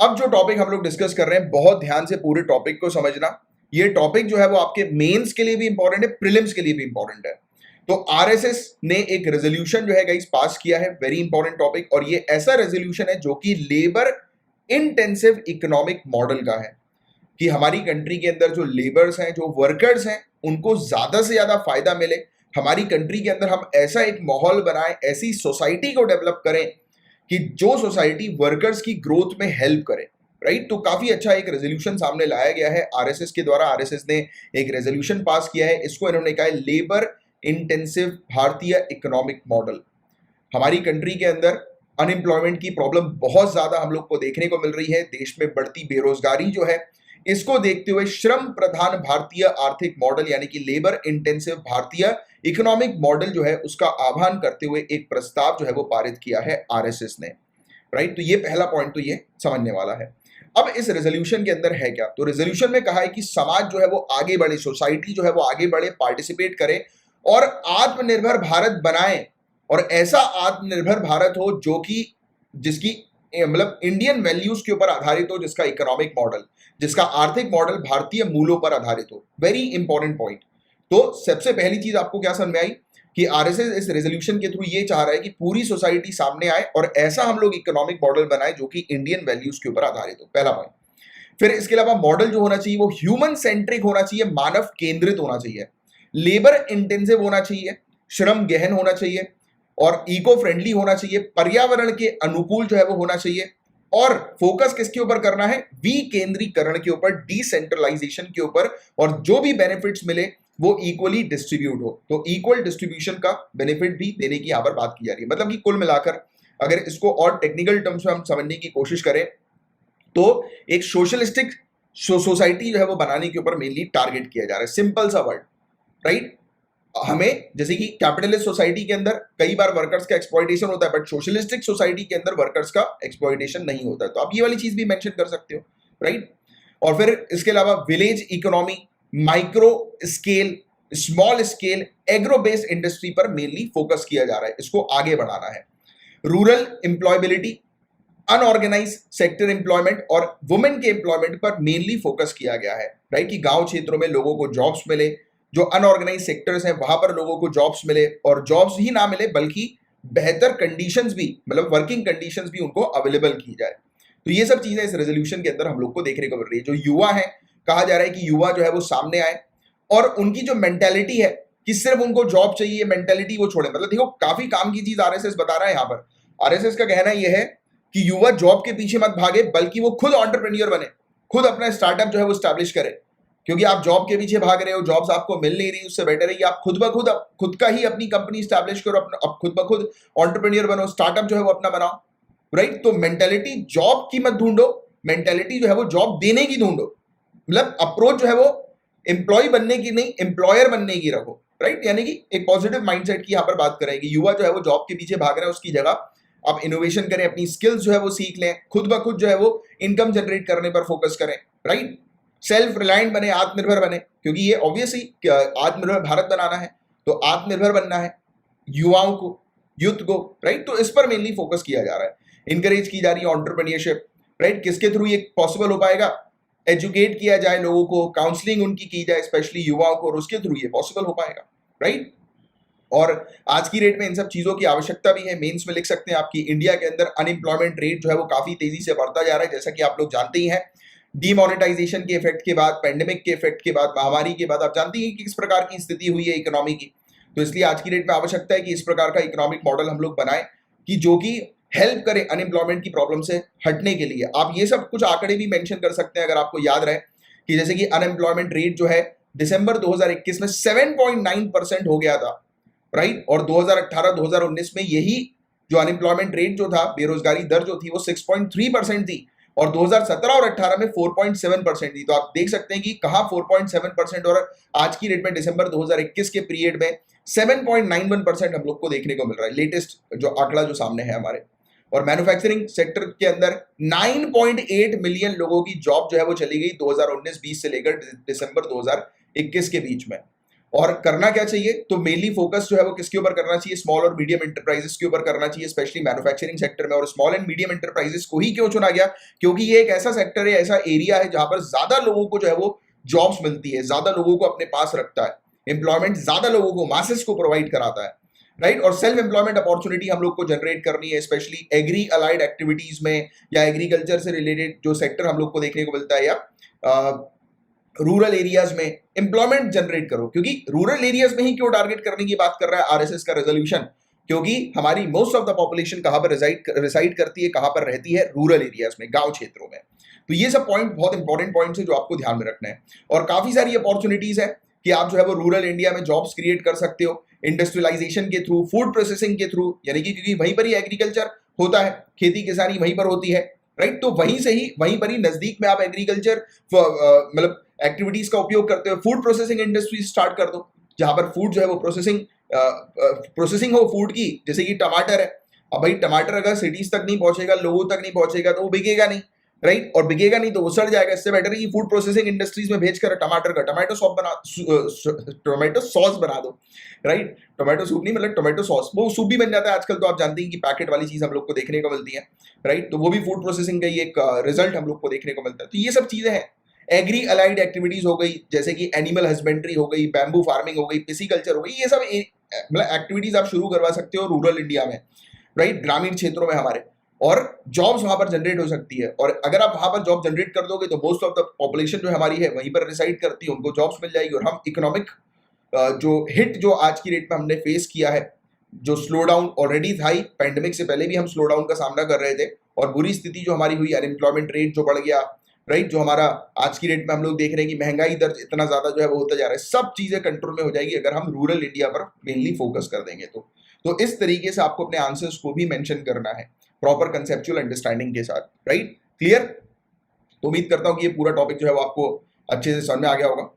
अब जो टॉपिक हम लोग डिस्कस कर रहे हैं, बहुत ध्यान से पूरे टॉपिक को समझना। ये टॉपिक जो है वो आपके मेंस के लिए भी इंपॉर्टेंट है, प्रीलिम्स के लिए भी इंपॉर्टेंट है। तो आरएसएस ने एक रेजोल्यूशन जो है गाइस पास किया है, वेरी इंपॉर्टेंट टॉपिक। और ये ऐसा रेजोल्यूशन है जो कि लेबर इंटेंसिव इकोनॉमिक मॉडल का है, कि हमारी कंट्री के अंदर जो लेबर्स हैं, जो वर्कर्स हैं, उनको ज्यादा से ज्यादा फायदा मिले। हमारी कंट्री के अंदर हम ऐसा एक माहौल बनाएं, ऐसी सोसाइटी को डेवलप करें कि जो सोसाइटी वर्कर्स की ग्रोथ में हेल्प करे। राइट, तो काफी अच्छा एक रेजोल्यूशन सामने लाया गया है आरएसएस के द्वारा। आरएसएस ने एक रेजोल्यूशन पास किया है, इसको इन्होंने कहा है लेबर इंटेंसिव भारतीय इकोनॉमिक मॉडल। हमारी कंट्री के अंदर अनएम्प्लॉयमेंट की प्रॉब्लम बहुत ज्यादा हम लोग को देखने को मिल रही है। देश में बढ़ती बेरोजगारी जो है, इसको देखते हुए श्रम प्रधान भारतीय आर्थिक मॉडल यानी कि लेबर इंटेंसिव भारतीय इकोनॉमिक मॉडल जो है उसका आह्वान करते हुए एक प्रस्ताव जो है वो पारित किया है आरएसएस ने। राइट, तो ये पहला पॉइंट तो ये समझने वाला है। अब इस रेजोल्यूशन के अंदर है क्या, तो रेजोल्यूशन में कहा है कि समाज जो है वो आगे बढ़े, सोसाइटी जो है वो आगे बढ़े, पार्टिसिपेट करे और आत्मनिर्भर भारत बनाए। और ऐसा आत्मनिर्भर भारत हो जो कि जिसकी मतलब इंडियन वैल्यूज के ऊपर आधारित हो, जिसका इकोनॉमिक मॉडल, जिसका आर्थिक मॉडल भारतीय मूलों पर आधारित हो। Very important point. तो सबसे पहली चीज आपको क्या समझ में आई कि आरएसएस इस रेजोल्यूशन के थ्रू ये चाह रहा है कि पूरी सोसाइटी सामने आए और ऐसा हम लोग इकोनॉमिक मॉडल बनाए जो कि इंडियन वैल्यूज के ऊपर आधारित हो, पहला पॉइंट। फिर इसके अलावा मॉडल जो होना चाहिए वो ह्यूमन सेंट्रिक होना चाहिए, मानव केंद्रित होना चाहिए, लेबर इंटेंसिव होना चाहिए, श्रम गहन होना चाहिए और इको फ्रेंडली होना चाहिए, पर्यावरण के अनुकूल जो है वो होना चाहिए। और फोकस किसके ऊपर करना है, विकेंद्रीकरण के ऊपर, डिसेंट्रलाइजेशन के ऊपर, और जो भी बेनिफिट्स मिले वो इक्वली डिस्ट्रीब्यूट हो। तो इक्वल डिस्ट्रीब्यूशन का बेनिफिट भी देने की यहां पर बात की जा रही है। मतलब कि कुल मिलाकर अगर इसको और टेक्निकल टर्म्स में हम समझने की कोशिश करें तो एक सोशलिस्टिक सोसाइटी जो है वो बनाने के ऊपर मेनली टारगेट किया जा रहा है। सिंपल सा वर्ड। राइट, हमें जैसे कि कैपिटलिस्ट सोसाइटी के अंदर कई बार वर्कर्स का एक्सप्लॉइटेशन होता है, बट सोशलिस्टिक सोसाइटी के अंदर वर्कर्स का एक्सप्लॉइटेशन नहीं होता है। तो आप ये वाली चीज भी मेंशन कर सकते हो। राइट, और फिर इसके अलावा village economy, micro scale, small scale, agro based industry पर मेनली फोकस किया जा रहा है, इसको आगे बढ़ाना है। Rural employability, unorganise sector employment और वुमेन के एम्प्लॉयमेंट पर मेनली फोकस किया गया है। राइट, कि गांव क्षेत्रों में लोगों को जॉब्स मिले, जो अनऑर्गेनाइज सेक्टर्स हैं वहां पर लोगों को जॉब्स मिले, और जॉब्स ही ना मिले बल्कि बेहतर कंडीशंस भी, मतलब वर्किंग कंडीशंस भी उनको अवेलेबल की जाए। तो ये सब चीजें इस रेजोल्यूशन के अंदर हम लोग को देखने को मिल रही है। जो युवा है, कहा जा रहा है कि युवा जो है वो सामने आए और उनकी जो मेंटेलिटी है कि सिर्फ उनको जॉब चाहिए, मेंटेलिटी वो छोड़े। मतलब देखो, काफी काम की चीज आरएसएस बता रहा है यहाँ पर। आरएसएस का कहना यह है कि युवा जॉब के पीछे मत भागे, बल्कि वो खुद एंटरप्रेन्योर बने, खुद अपना स्टार्टअप जो है वो स्टैब्लिश करे। क्योंकि आप जॉब के पीछे भाग रहे हो, जॉब्स आपको मिल नहीं रही, उससे बेटर है कि आप खुद ब खुद खुद का ही अपनी कंपनी स्टैब्लिश करो, अपना खुद ब खुद एंटरप्रेन्योर बनो, स्टार्टअप जो है वो अपना बनाओ। राइट, तो मेंटेलिटी जॉब की मत ढूंढो, मेंटेलिटी जो है वो जॉब देने की ढूंढो। मतलब अप्रोच जो है वो एम्प्लॉय बनने की नहीं, एम्प्लॉयर बनने की रखो। राइट, यानी कि एक पॉजिटिव माइंडसेट की यहाँ पर बात करेंगे। युवा जो है वो जॉब के पीछे भाग रहे हैं, उसकी जगह आप इनोवेशन करें, अपनी स्किल्स जो है वो सीख लें, खुद ब खुद जो है वो इनकम जनरेट करने पर फोकस करें। राइट, सेल्फ रिलायंट बने, आत्मनिर्भर बने, क्योंकि ये ऑब्वियसली आत्मनिर्भर भारत बनाना है, तो आत्मनिर्भर बनना है युवाओं को, यूथ को। राइट, तो इस पर मेनली फोकस किया जा रहा है, इंकरेज की जा रही है एंटरप्रेन्योरशिप। राइट, किसके थ्रू ये पॉसिबल हो पाएगा, एजुकेट किया जाए लोगों को, काउंसलिंग उनकी की जाए स्पेशली युवाओं को, और उसके थ्रू ये पॉसिबल हो पाएगा। राइट, और आज की रेट में इन सब चीजों की आवश्यकता भी है। मेंस में लिख सकते हैं आपकी इंडिया के अंदर अनएम्प्लॉयमेंट रेट जो है वो काफी तेजी से बढ़ता जा रहा है, जैसा कि आप लोग जानते ही हैं। डीमोनेटाइजेशन के इफेक्ट के बाद, पेंडेमिक के इफेक्ट के बाद, महामारी के बाद आप जानते हैं कि किस प्रकार की स्थिति हुई है इकोनॉमी की। तो इसलिए आज की डेट में आवश्यकता है कि इस प्रकार का इकोनॉमिक मॉडल हम लोग बनाएं कि जो कि हेल्प करे अनएम्प्लॉयमेंट की प्रॉब्लम से हटने के लिए। आप ये सब कुछ आंकड़े भी मेंशन कर सकते हैं अगर आपको याद रहे, कि जैसे कि अनएम्प्लॉयमेंट रेट जो है दिसंबर 2021 में 7.9% हो गया था। राइट, और 2018-2019 में यही जो अनएम्प्लॉयमेंट रेट जो था, बेरोजगारी दर जो थी वो 6.3% थी, और 2017 और 18 में 4.7% थी। तो आप देख सकते हैं कि कहां 4.7% और आज की डेट में दिसंबर 2021 के पीरियड में 7.91% हम लोग को देखने को मिल रहा है, लेटेस्ट जो आंकड़ा जो सामने है हमारे। और मैन्युफैक्चरिंग सेक्टर के अंदर 9.8 मिलियन लोगों की जॉब जो है वो चली गई 2019-20 से लेकर दिसंबर 2021 के बीच में। और करना क्या चाहिए, तो मेनली फोकस जो है वो किसके ऊपर करना चाहिए, स्मॉल और मीडियम एंटरप्राइजेस के ऊपर करना चाहिए, स्पेशली मैन्युफैक्चरिंग सेक्टर में। और स्मॉल एंड मीडियम एंटरप्राइजेस को ही क्यों चुना गया, क्योंकि ये एक ऐसा सेक्टर है, ऐसा एरिया है जहां पर ज्यादा लोगों को जो है वो जॉब्स मिलती है, ज्यादा लोगों को अपने पास रखता है, एम्प्लॉयमेंट ज्यादा लोगों को, मासेस को प्रोवाइड कराता है, राइट। और सेल्फ एम्प्लॉयमेंट अपॉर्चुनिटी हम लोग को जनरेट करनी है, स्पेशली एग्री अलाइड एक्टिविटीज में या एग्रीकल्चर से रिलेटेड जो सेक्टर हम लोग को देखने को मिलता है, या रूरल एरियाज में एम्प्लॉयमेंट जनरेट करो। क्योंकि रूरल एरियाज में ही क्यों टारगेट करने की बात कर रहा है आरएसएस का रेजोल्यूशन, क्योंकि हमारी मोस्ट ऑफ द पॉपुलेशन कहां पर रिसाइड करती है, कहां पर रहती है, रूरल एरियाज में, गांव क्षेत्रों में। तो ये सब पॉइंट बहुत इंपॉर्टेंट पॉइंट्स है जो आपको ध्यान में रखना है। और काफी सारी अपॉर्चुनिटीज है कि आप जो है वो रूरल इंडिया में जॉब्स क्रिएट कर सकते हो, इंडस्ट्रियलाइजेशन के थ्रू, फूड प्रोसेसिंग के थ्रू, यानी कि क्योंकि वहीं पर ही एग्रीकल्चर होता है, खेती किसानी वहीं पर होती है, राइट। तो वहीं से ही, वहीं पर ही नजदीक में आप एग्रीकल्चर मतलब एक्टिविटीज का उपयोग करते हो, फूड प्रोसेसिंग इंडस्ट्री स्टार्ट कर दो, जहां पर फूड जो है वो प्रोसेसिंग हो फूड की। जैसे कि टमाटर है, अब भाई टमाटर अगर सिटीज तक नहीं पहुंचेगा, लोगों तक नहीं पहुंचेगा, तो वो बिकेगा नहीं, राइट। और बिकेगा नहीं तो वो सड़ जाएगा। इससे बेटर है कि फूड प्रोसेसिंग इंडस्ट्रीज में भेजकर टमाटर का टोमेटो सॉस बना दो, राइट। टोमेटो सूप नहीं, मतलब टोमेटो सॉस, वो सूप भी बन जाता है आजकल। तो आप जानते हैं कि पैकेट वाली चीज हम लोग को देखने को मिलती है, राइट। तो वो भी फूड प्रोसेसिंग का ही एक रिजल्ट हम लोग को देखने को मिलता है। तो ये सब चीजें हैं। एग्री अलाइड एक्टिविटीज हो गई, जैसे कि एनिमल हस्बेंड्री हो गई, बैम्बू फार्मिंग हो गई, पिसीकल्चर हो गई, ये सब मतलब एक्टिविटीज आप शुरू करवा सकते हो रूरल इंडिया में, राइट, ग्रामीण क्षेत्रों में हमारे। और जॉब्स वहां पर जनरेट हो सकती है। और अगर आप वहां पर जॉब जनरेट कर दोगे तो मोस्ट ऑफ द पॉपुलेशन जो हमारी है वहीं पर रिसाइड करती है, उनको जॉब्स मिल जाएगी। और हम इकोनॉमिक जो हिट जो आज की डेट में हमने फेस किया है, जो स्लो डाउन ऑलरेडी था ही, पैंडेमिक से पहले भी हम स्लो डाउन का सामना कर रहे थे, और बुरी स्थिति जो हमारी हुई, अनएम्प्लॉयमेंट रेट जो बढ़ गया, राइट, जो हमारा आज की डेट में हम लोग देख रहे हैं कि महंगाई दर इतना ज्यादा जो है वो होता जा रहा है, सब चीजें कंट्रोल में हो जाएगी अगर हम रूरल इंडिया पर मेनली फोकस कर देंगे। तो इस तरीके से आपको अपने आंसर्स को भी मेंशन करना है, प्रॉपर कंसेप्चुअल अंडरस्टैंडिंग के साथ, राइट। क्लियर? तो उम्मीद करता हूं कि ये पूरा टॉपिक जो है वो आपको अच्छे से समझ में आ गया होगा।